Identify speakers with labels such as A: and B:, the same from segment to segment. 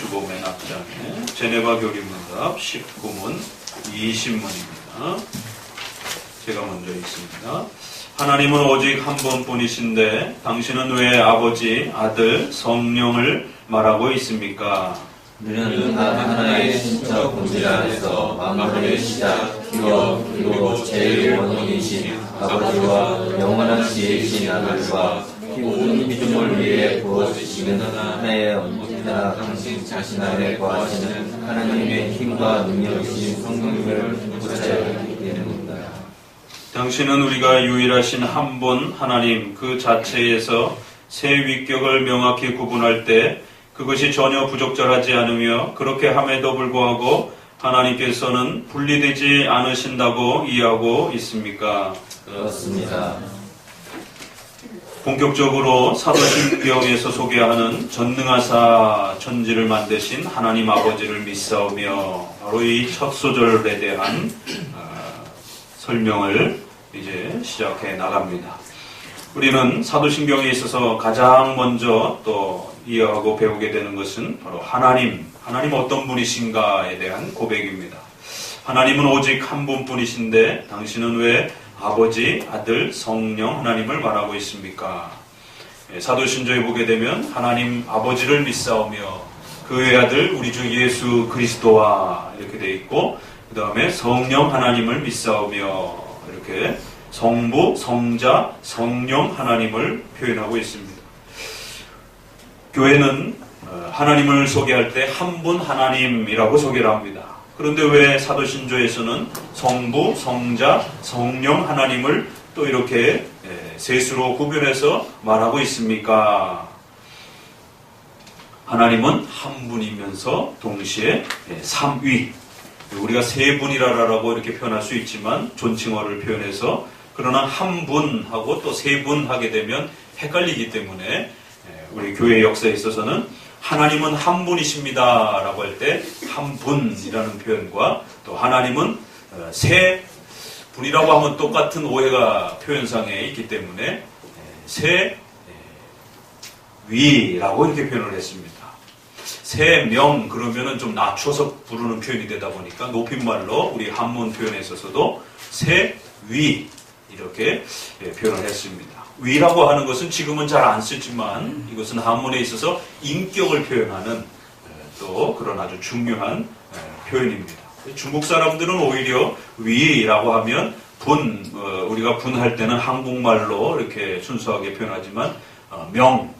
A: 주보맨 앞장에 제네바 교리문답 19문 20문입니다. 제가 먼저 읽습니다. 하나님은 오직 한 번뿐이신데 당신은 왜 아버지, 아들, 성령을 말하고 있습니까?
B: 우리는 하나의 신적 본질 안에서 만물의 시작, 기원, 그리고 제일 원인이신 아버지와 영원한 지혜이신 아들과 모든 피조물 위에 부어주시는 하나의 언제나 당신 자신 안에 거하시는 하나님의 힘과 능력이신 성령을 붙잡기 때문입니다.
A: 당신은 우리가 유일하신 한 분 하나님 그 자체에서 세 위격을 명확히 구분할 때 그것이 전혀 부적절하지 않으며 그렇게 함에도 불구하고 하나님께서는 분리되지 않으신다고 이해하고 있습니까?
B: 그렇습니다.
A: 본격적으로 사도신경에서 소개하는 전능하사 천지를 만드신 하나님 아버지를 믿사오며 바로 이 첫 소절에 대한 설명을 이제 시작해 나갑니다. 우리는 사도신경에 있어서 가장 먼저 또 이해하고 배우게 되는 것은 바로 하나님 어떤 분이신가에 대한 고백입니다. 하나님은 오직 한 분뿐이신데 당신은 왜 아버지, 아들, 성령 하나님을 말하고 있습니까? 사도신조에 보게 되면 하나님 아버지를 믿사오며 그 외아들 우리 주 예수 그리스도와 이렇게 되어 있고 그 다음에 성령 하나님을 믿사오며 이렇게 성부, 성자, 성령 하나님을 표현하고 있습니다. 교회는 하나님을 소개할 때 한 분 하나님이라고 소개를 합니다. 그런데 왜 사도신조에서는 성부, 성자, 성령 하나님을 또 이렇게 셋으로 구별해서 말하고 있습니까? 하나님은 한 분이면서 동시에 삼위, 우리가 세 분이라고 이렇게 표현할 수 있지만 존칭어를 표현해서 그러나 한 분하고 또 세 분 하게 되면 헷갈리기 때문에 우리 교회 역사에 있어서는 하나님은 한 분이십니다 라고 할 때 한 분이라는 표현과 또 하나님은 세 분이라고 하면 똑같은 오해가 표현상에 있기 때문에 세 위라고 이렇게 표현을 했습니다. 세 명 그러면은 좀 낮춰서 부르는 표현이 되다 보니까 높임말로 우리 한문 표현에 있어서도 세 위 이렇게 표현을 했습니다. 위라고 하는 것은 지금은 잘 안 쓰지만 이것은 한문에 있어서 인격을 표현하는 또 그런 아주 중요한 표현입니다. 중국 사람들은 오히려 위라고 하면 우리가 분할 때는 한국말로 이렇게 순수하게 표현하지만 명,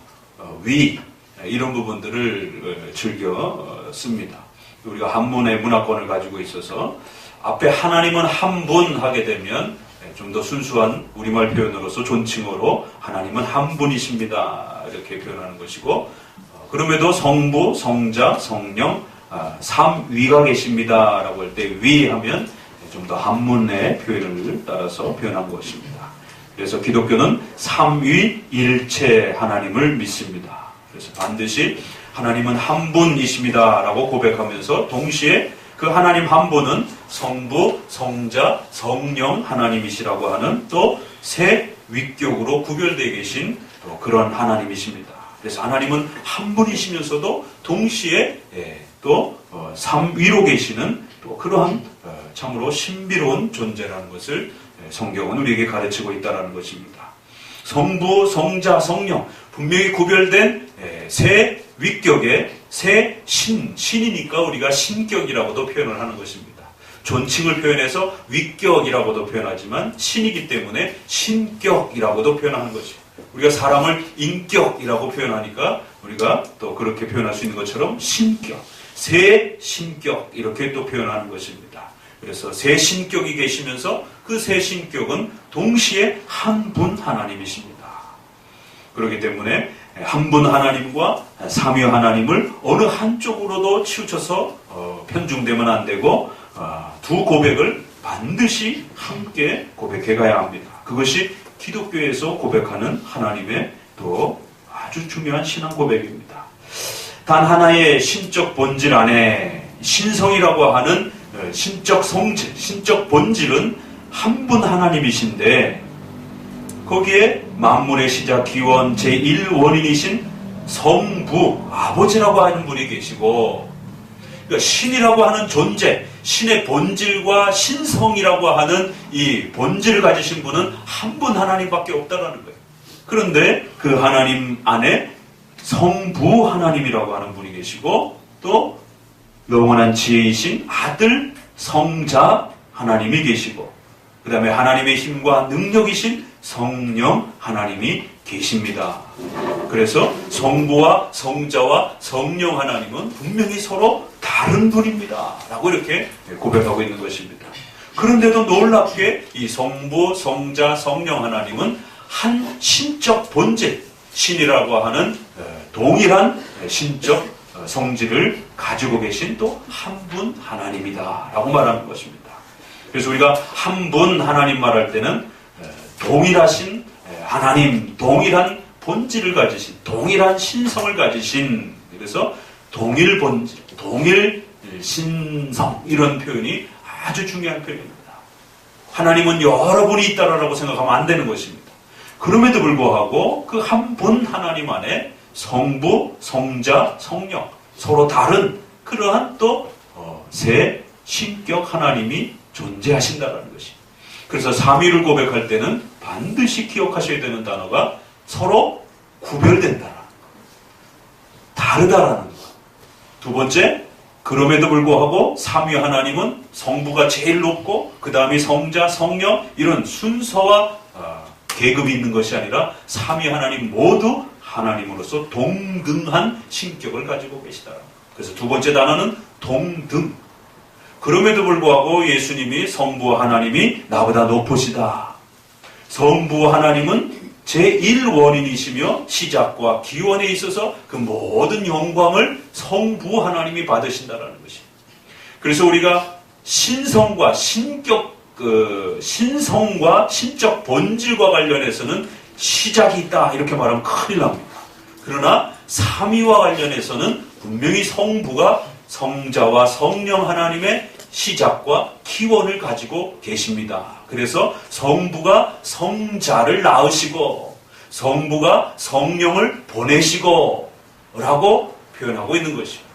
A: 위 이런 부분들을 즐겨 씁니다. 우리가 한문의 문화권을 가지고 있어서 앞에 하나님은 한 분 하게 되면 좀 더 순수한 우리말 표현으로서 존칭어로 하나님은 한 분이십니다 이렇게 표현하는 것이고 그럼에도 성부, 성자, 성령 삼위가 계십니다 라고 할 때 위 하면 좀 더 한문의 표현을 따라서 표현한 것입니다. 그래서 기독교는 삼위일체 하나님을 믿습니다. 그래서 반드시 하나님은 한 분이십니다 라고 고백하면서 동시에 그 하나님 한 분은 성부, 성자, 성령 하나님이시라고 하는 또 세 위격으로 구별되어 계신 또 그런 하나님이십니다. 그래서 하나님은 한 분이시면서도 동시에 또 삼위로 계시는 또 그러한 참으로 신비로운 존재라는 것을 성경은 우리에게 가르치고 있다는 것입니다. 성부, 성자, 성령 분명히 구별된 세 위격의 세 신이니까 우리가 신격이라고도 표현을 하는 것입니다. 존칭을 표현해서 위격이라고도 표현하지만 신이기 때문에 신격이라고도 표현하는 것입니다. 우리가 사람을 인격이라고 표현하니까 우리가 또 그렇게 표현할 수 있는 것처럼 신격, 세 신격 이렇게 또 표현하는 것입니다. 그래서 세 신격이 계시면서 그 세 신격은 동시에 한 분 하나님이십니다. 그렇기 때문에 한 분 하나님과 삼위 하나님을 어느 한쪽으로도 치우쳐서 편중되면 안 되고 두 고백을 반드시 함께 고백해 가야 합니다. 그것이 기독교에서 고백하는 하나님의 또 아주 중요한 신앙 고백입니다. 단 하나의 신적 본질 안에 신성이라고 하는 신적 성질, 신적 본질은 한 분 하나님이신데 거기에 만물의 시작 기원 제1원인이신 성부, 아버지라고 하는 분이 계시고, 그러니까 신이라고 하는 존재, 신의 본질과 신성이라고 하는 이 본질을 가지신 분은 한 분 하나님밖에 없다라는 거예요. 그런데 그 하나님 안에 성부 하나님이라고 하는 분이 계시고, 또 영원한 지혜이신 아들 성자 하나님이 계시고, 그 다음에 하나님의 힘과 능력이신 성령 하나님이 계십니다. 그래서 성부와 성자와 성령 하나님은 분명히 서로 다른 분입니다 라고 이렇게 고백하고 있는 것입니다. 그런데도 놀랍게 이 성부, 성자, 성령 하나님은 한 신적 본질, 신이라고 하는 동일한 신적 성질을 가지고 계신 또 한 분 하나님이다 라고 말하는 것입니다. 그래서 우리가 한 분 하나님 말할 때는 동일하신 하나님, 동일한 본질을 가지신, 동일한 신성을 가지신, 그래서 동일 본질, 동일 신성, 이런 표현이 아주 중요한 표현입니다. 하나님은 여러 분이 있다라고 생각하면 안 되는 것입니다. 그럼에도 불구하고 그 한 분 하나님 안에 성부, 성자, 성령, 서로 다른 그러한 또 세 신격 하나님이 존재하신다는 것입니다. 그래서 삼위를 고백할 때는 반드시 기억하셔야 되는 단어가 서로 구별된다라는 것, 다르다라는 것. 두 번째, 그럼에도 불구하고 삼위 하나님은 성부가 제일 높고 그 다음에 성자, 성령 이런 순서와 계급이 있는 것이 아니라 삼위 하나님 모두 하나님으로서 동등한 신격을 가지고 계시다. 그래서 두 번째 단어는 동등. 그럼에도 불구하고 예수님이 성부 하나님이 나보다 높으시다. 성부 하나님은 제1원인이시며 시작과 기원에 있어서 그 모든 영광을 성부 하나님이 받으신다라는 것입니다. 그래서 우리가 신성과 신격, 신성과 신적 본질과 관련해서는 시작이 있다 이렇게 말하면 큰일 납니다. 그러나 삼위와 관련해서는 분명히 성부가 성자와 성령 하나님의 시작과 기원을 가지고 계십니다. 그래서 성부가 성자를 낳으시고 성부가 성령을 보내시고 라고 표현하고 있는 것입니다.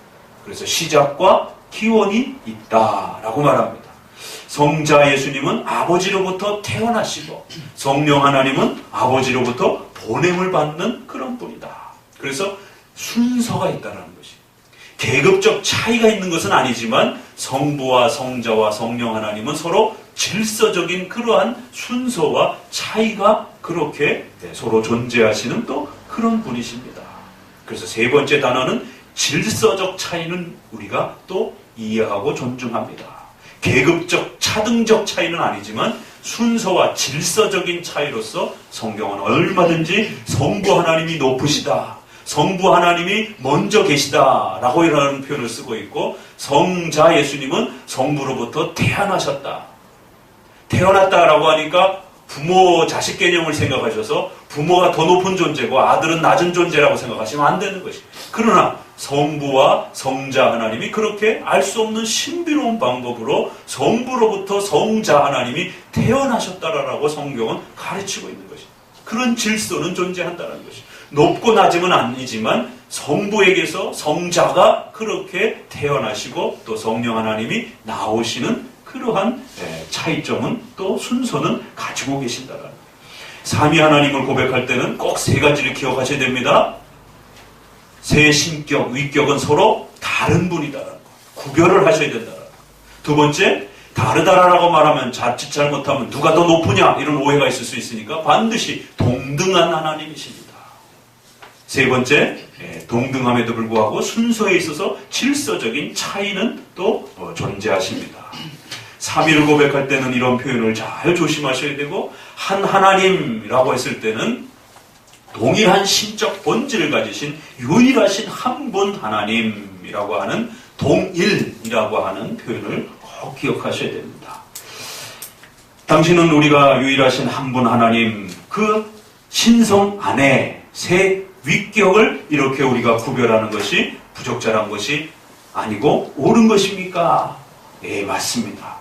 A: 그래서 시작과 기원이 있다라고 말합니다. 성자 예수님은 아버지로부터 태어나시고 성령 하나님은 아버지로부터 보냄을 받는 그런 분이다. 그래서 순서가 있다는 것입니다. 계급적 차이가 있는 것은 아니지만 성부와 성자와 성령 하나님은 서로 질서적인 그러한 순서와 차이가 그렇게 서로 존재하시는 또 그런 분이십니다. 그래서 세 번째 단어는 질서적 차이는 우리가 또 이해하고 존중합니다. 계급적 차등적 차이는 아니지만 순서와 질서적인 차이로서 성경은 얼마든지 성부 하나님이 높으시다, 성부 하나님이 먼저 계시다라고 이라는 표현을 쓰고 있고, 성자 예수님은 성부로부터 태어나셨다. 태어났다라고 하니까 부모 자식 개념을 생각하셔서 부모가 더 높은 존재고 아들은 낮은 존재라고 생각하시면 안 되는 것입니다. 그러나 성부와 성자 하나님이 그렇게 알 수 없는 신비로운 방법으로 성부로부터 성자 하나님이 태어나셨다라고 성경은 가르치고 있는 것입니다. 그런 질서는 존재한다는 것입니다. 높고 낮음은 아니지만 성부에게서 성자가 그렇게 태어나시고 또 성령 하나님이 나오시는 그러한 차이점은 또 순서는 가지고 계신다라는 거예요. 삼위 하나님을 고백할 때는 꼭 세 가지를 기억하셔야 됩니다. 세 신격, 위격은 서로 다른 분이다라는 거. 구별을 하셔야 된다라는 거. 두 번째, 다르다라고 말하면 자칫 잘못하면 누가 더 높으냐 이런 오해가 있을 수 있으니까 반드시 동등한 하나님이십니다. 세 번째, 동등함에도 불구하고 순서에 있어서 질서적인 차이는 또 존재하십니다. 삼위를 고백할 때는 이런 표현을 잘 조심하셔야 되고, 한 하나님이라고 했을 때는 동일한 신적 본질을 가지신 유일하신 한 분 하나님이라고 하는 동일이라고 하는 표현을 꼭 기억하셔야 됩니다. 당신은 우리가 유일하신 한 분 하나님, 그 신성 안에 세 위격을 이렇게 우리가 구별하는 것이 부적절한 것이 아니고 옳은 것입니까? 예, 맞습니다.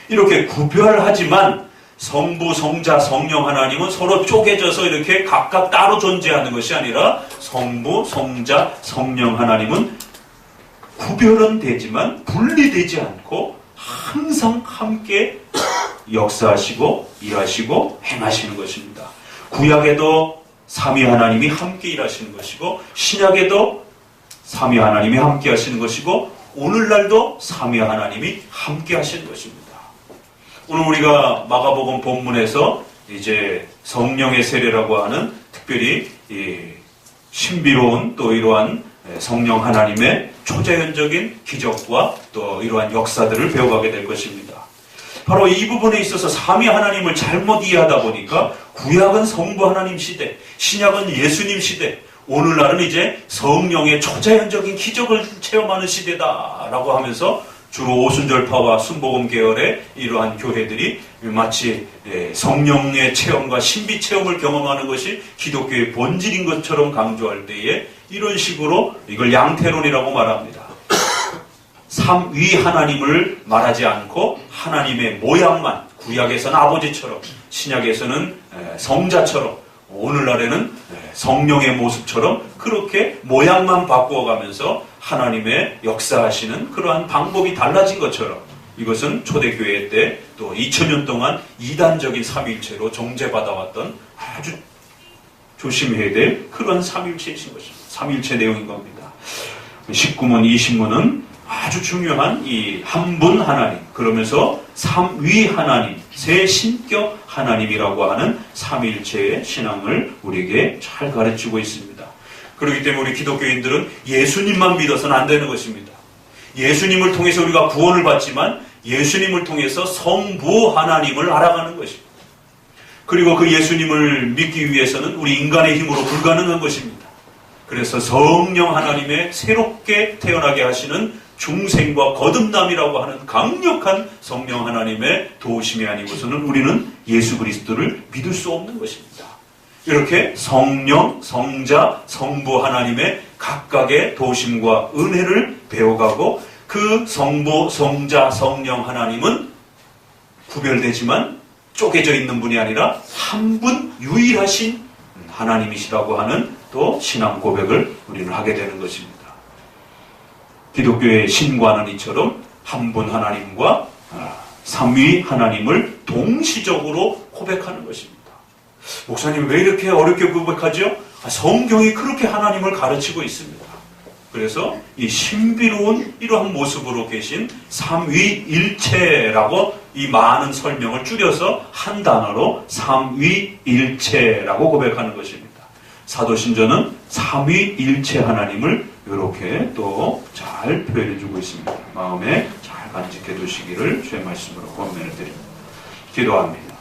A: 이렇게 구별하지만 성부, 성자, 성령 하나님은 서로 쪼개져서 이렇게 각각 따로 존재하는 것이 아니라 성부, 성자, 성령 하나님은 구별은 되지만 분리되지 않고 항상 함께 역사하시고 일하시고 행하시는 것입니다. 구약에도 삼위 하나님이 함께 일하시는 것이고 신약에도 삼위 하나님이 함께 하시는 것이고 오늘날도 삼위 하나님이 함께 하시는 것입니다. 오늘 우리가 마가복음 본문에서 이제 성령의 세례라고 하는 특별히 이 신비로운 또 이러한 성령 하나님의 초자연적인 기적과 또 이러한 역사들을 배워가게 될 것입니다. 바로 이 부분에 있어서 삼위 하나님을 잘못 이해하다 보니까 구약은 성부 하나님 시대, 신약은 예수님 시대, 오늘날은 이제 성령의 초자연적인 기적을 체험하는 시대다라고 하면서 주로 오순절파와 순복음 계열의 이러한 교회들이 마치 성령의 체험과 신비 체험을 경험하는 것이 기독교의 본질인 것처럼 강조할 때에 이런 식으로 이걸 양태론이라고 말합니다. 삼위 하나님을 말하지 않고 하나님의 모양만, 구약에서는 아버지처럼 신약에서는 성자처럼 오늘날에는 성령의 모습처럼 그렇게 모양만 바꾸어가면서 하나님의 역사하시는 그러한 방법이 달라진 것처럼 이것은 초대교회 때 또 2000년 동안 이단적인 삼위일체로 정죄받아왔던 아주 조심해야 될 그런 삼위일체이신 것입니다. 삼위일체 내용인 겁니다. 19문, 20문은 아주 중요한 이 한 분 하나님, 그러면서 삼위 하나님, 세 신격 하나님이라고 하는 삼위일체의 신앙을 우리에게 잘 가르치고 있습니다. 그렇기 때문에 우리 기독교인들은 예수님만 믿어서는 안 되는 것입니다. 예수님을 통해서 우리가 구원을 받지만 예수님을 통해서 성부 하나님을 알아가는 것입니다. 그리고 그 예수님을 믿기 위해서는 우리 인간의 힘으로 불가능한 것입니다. 그래서 성령 하나님의 새롭게 태어나게 하시는 중생과 거듭남이라고 하는 강력한 성령 하나님의 도우심이 아니고서는 우리는 예수 그리스도를 믿을 수 없는 것입니다. 이렇게 성령, 성자, 성부 하나님의 각각의 도우심과 은혜를 배워가고 그 성부, 성자, 성령 하나님은 구별되지만 쪼개져 있는 분이 아니라 한 분 유일하신 하나님이시라고 하는 또 신앙 고백을 우리는 하게 되는 것입니다. 기독교의 신과는 이처럼 한 분 하나님과 삼위 하나님을 동시적으로 고백하는 것입니다. 목사님 왜 이렇게 어렵게 고백하죠? 성경이 그렇게 하나님을 가르치고 있습니다. 그래서 이 신비로운 이러한 모습으로 계신 삼위일체라고 이 많은 설명을 줄여서 한 단어로 삼위일체라고 고백하는 것입니다. 사도신전은 삼위일체 하나님을 이렇게 또 잘 표현해주고 있습니다. 마음에 잘 간직해 두시기를 주의 말씀으로 권면을 드립니다. 기도합니다.